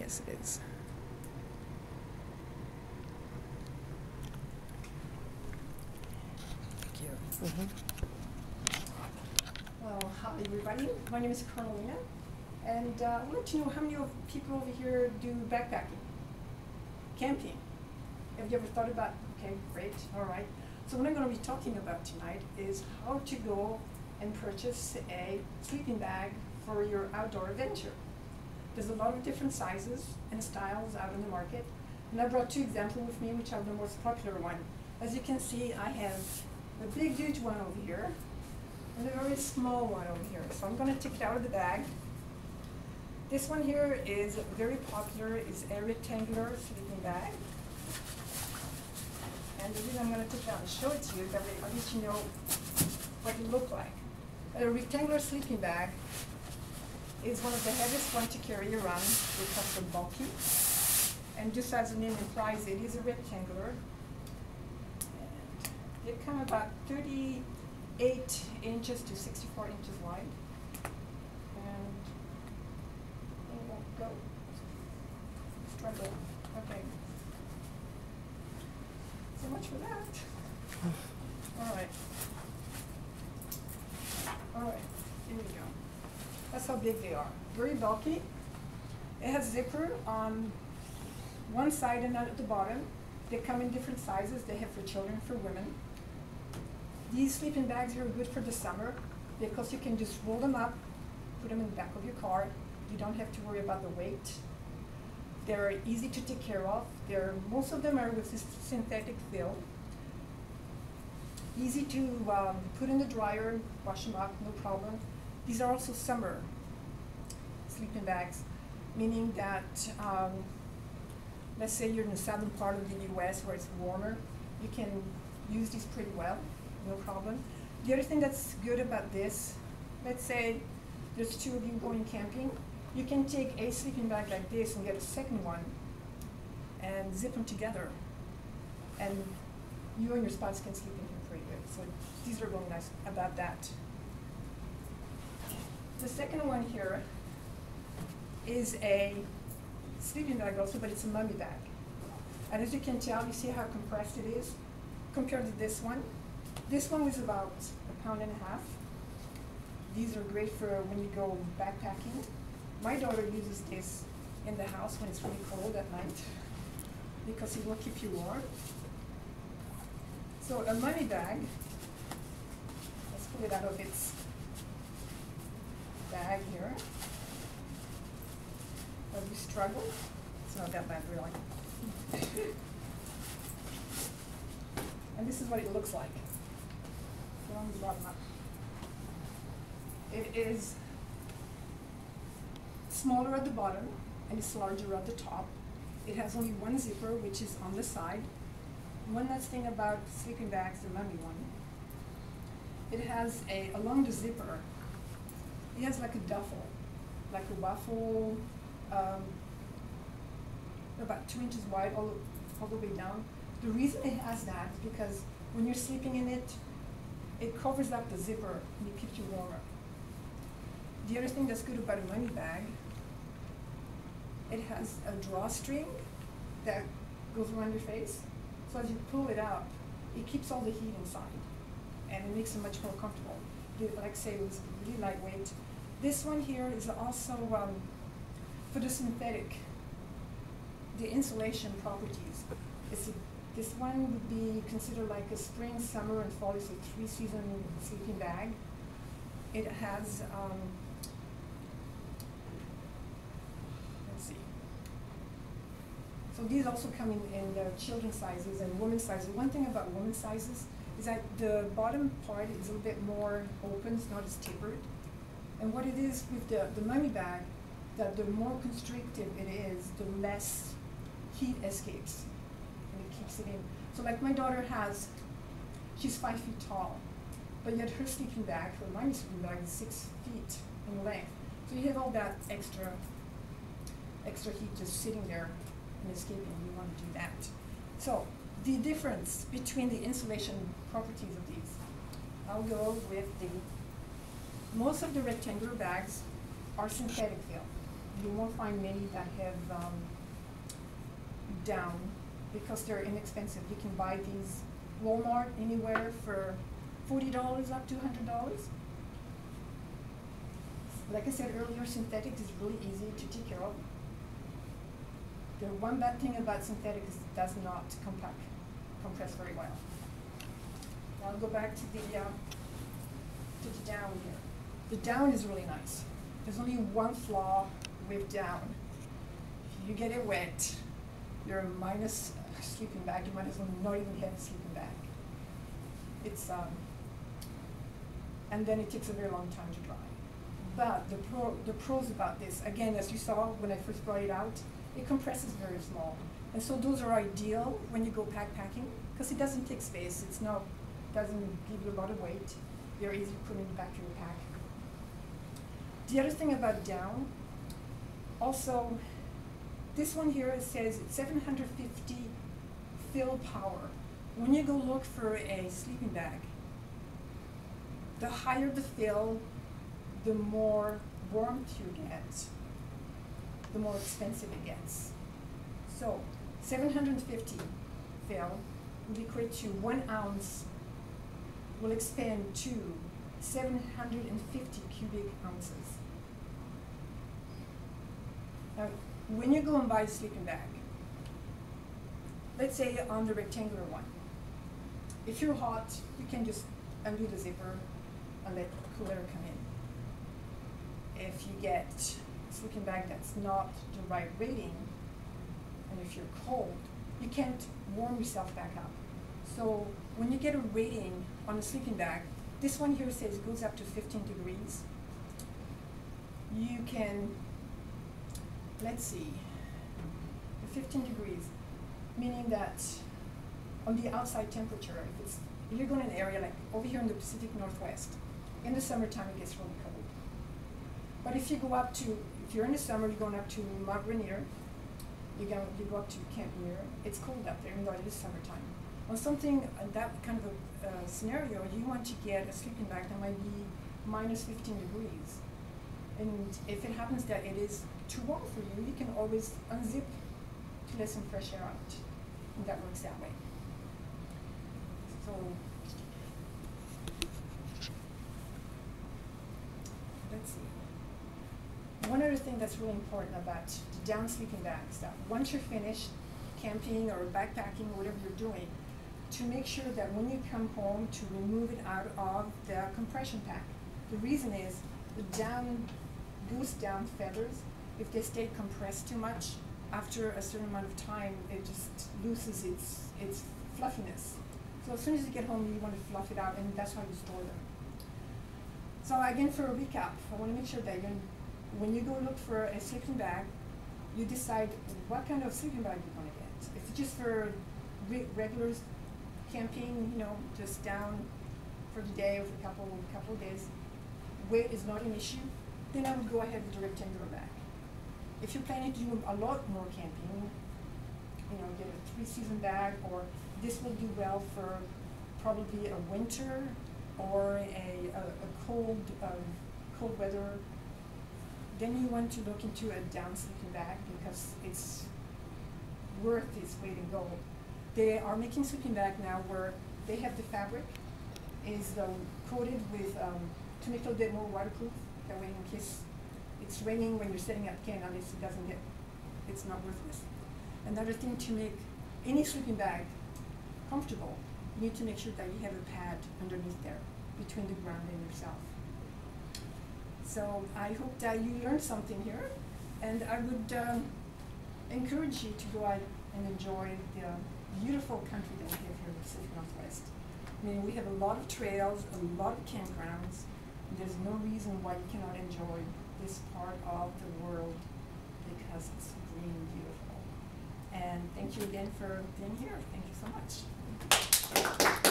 Yes, it is. Thank you. Well, hi everybody. My name is Carmelina, and I wanted to know how many of people over here do backpacking, camping. Have you ever thought about? Okay, great. All right. So what I'm going to be talking about tonight is how to go and purchase a sleeping bag for your outdoor adventure. There's a lot of different sizes and styles out in the market, and I brought two examples with me, which are the most popular one. As you can see, I have a big, huge one over here, and a very small one over here. So I'm going to take it out of the bag. This one here is very popular. It's a rectangular sleeping bag. And the reason I'm going to take it out and show it to you is that at least you know what it looks like. A rectangular sleeping bag is one of the heaviest ones to carry around because they're bulky. And just as the name implies, it is a rectangular. And they come about 38 inches to 64 inches wide. And it won't go. Struggle. Okay. So much for that. All right. All right, here we go. That's how big they are. Very bulky. It has zipper on one side and at the bottom. They come in different sizes. They have for children, for women. These sleeping bags are good for the summer because you can just roll them up, put them in the back of your car. You don't have to worry about the weight. They're easy to take care of. Most of them are with this synthetic fill. Easy to put in the dryer, wash them up, no problem. These are also summer sleeping bags, meaning that let's say you're in the southern part of the US where it's warmer, you can use these pretty well, no problem. The other thing that's good about this, let's say there's two of you going camping, you can take a sleeping bag like this and get a second one and zip them together. And you and your spouse can sleep in here pretty good. So these are really nice about that. The second one here is a sleeping bag also, but it's a mummy bag. And as you can tell, you see how compressed it is compared to this one. This one is about 1.5 pounds. These are great for when you go backpacking. My daughter uses this in the house when it's really cold at night because it will keep you warm. So a money bag, let's pull it out of its bag here. As we struggle, it's not that bad really. And this is what it looks like. From the bottom up. It is smaller at the bottom and it's larger at the top. It has only one zipper, which is on the side. One last thing about sleeping bags, the mummy one. It has along the zipper, it has like a duffel, like a waffle, about 2 inches wide all the way down. The reason it has that is because when you're sleeping in it, it covers up the zipper and it keeps you warmer. The other thing that's good about a money bag, it has a drawstring that goes around your face. So as you pull it out, it keeps all the heat inside and it makes it much more comfortable. Like I say, it was really lightweight. This one here is also for the synthetic, the insulation properties. This one would be considered like a spring, summer, and fall. It's a 3-season sleeping bag. It has, let's see. So these also come in the children's sizes and women's sizes. One thing about women's sizes is that the bottom part is a little bit more open, it's not as tapered. And what it is with the mummy bag, that the more constrictive it is, the less heat escapes. And it keeps it in. So like my daughter she's 5 feet tall, but yet her sleeping bag, her mummy sleeping bag is 6 feet in length. So you have all that extra heat just sitting there and escaping. You want to do that. So the difference between the insulation properties of these, I'll go with most of the rectangular bags are synthetic fill. you won't find many that have down because they're inexpensive. You can buy these Walmart anywhere for $40 up to $100. Like I said earlier, synthetic is really easy to take care of. The one bad thing about synthetic is it does not compress very well. Now I'll go back to the down here. The down is really nice. There's only one flaw with down. If you get it wet, you're minus a sleeping bag. You might as well not even have a sleeping bag. It's and then it takes a very long time to dry. But the pros about this, again, as you saw when I first brought it out, it compresses very small. And so those are ideal when you go backpacking because it doesn't take space. It's not, doesn't give you a lot of weight. They're easy to put in the back of your pack. The other thing about down, also, this one here, it says it's 750 fill power. When you go look for a sleeping bag, the higher the fill, the more warmth you get, the more expensive it gets. So 750 fill will equate to 1 ounce will expand to 750 cubic ounces. Now, when you go and buy a sleeping bag, let's say on the rectangular one, if you're hot, you can just undo the zipper and let cool air come in. If you get a sleeping bag that's not the right rating, and if you're cold, you can't warm yourself back up. So when you get a rating on a sleeping bag, this one here says it goes up to 15 degrees. You can, let's see, 15 degrees, meaning that on the outside temperature, if you're going in an area like over here in the Pacific Northwest, in the summertime it gets really cold. But if you go up to, if you're in the summer, you're going up to Mount Rainier, you go up to Camp Muir, it's cold up there, even though it is summertime. On something, that kind of a scenario, you want to get a sleeping bag that might be minus 15 degrees. And if it happens that it is too warm for you, you can always unzip to let some fresh air out. And that works that way. So, let's see. One other thing that's really important about the down sleeping bags, that once you're finished camping or backpacking or whatever you're doing, to make sure that when you come home to remove it out of the compression pack. The reason is the down, goose down feathers, if they stay compressed too much, after a certain amount of time, it just loses its fluffiness. So as soon as you get home, you want to fluff it out, and that's how you store them. So again, for a recap, I want to make sure that when you go look for a sleeping bag, you decide what kind of sleeping bag you want to get. If it's just for regular camping, just down for the day or for a couple of days, weight is not an issue, then I would go ahead with the rectangular bag. If you're planning to do a lot more camping, get a 3-season bag, or this will do well for probably a winter or a cold weather, then you want to look into a down sleeping bag because it's worth its weight in gold. They are making sleeping bag now where they have the fabric is coated with to make it a little bit more waterproof. That way, in case it's raining when you're setting up camp, at least it's not worthless. Another thing, to make any sleeping bag comfortable, you need to make sure that you have a pad underneath there between the ground and yourself. So I hope that you learned something here, and I would encourage you to go out and enjoy the beautiful country that we have here in the Pacific Northwest. I mean, we have a lot of trails, a lot of campgrounds, and there's no reason why you cannot enjoy this part of the world because it's green and beautiful. And thank you again for being here. Thank you so much.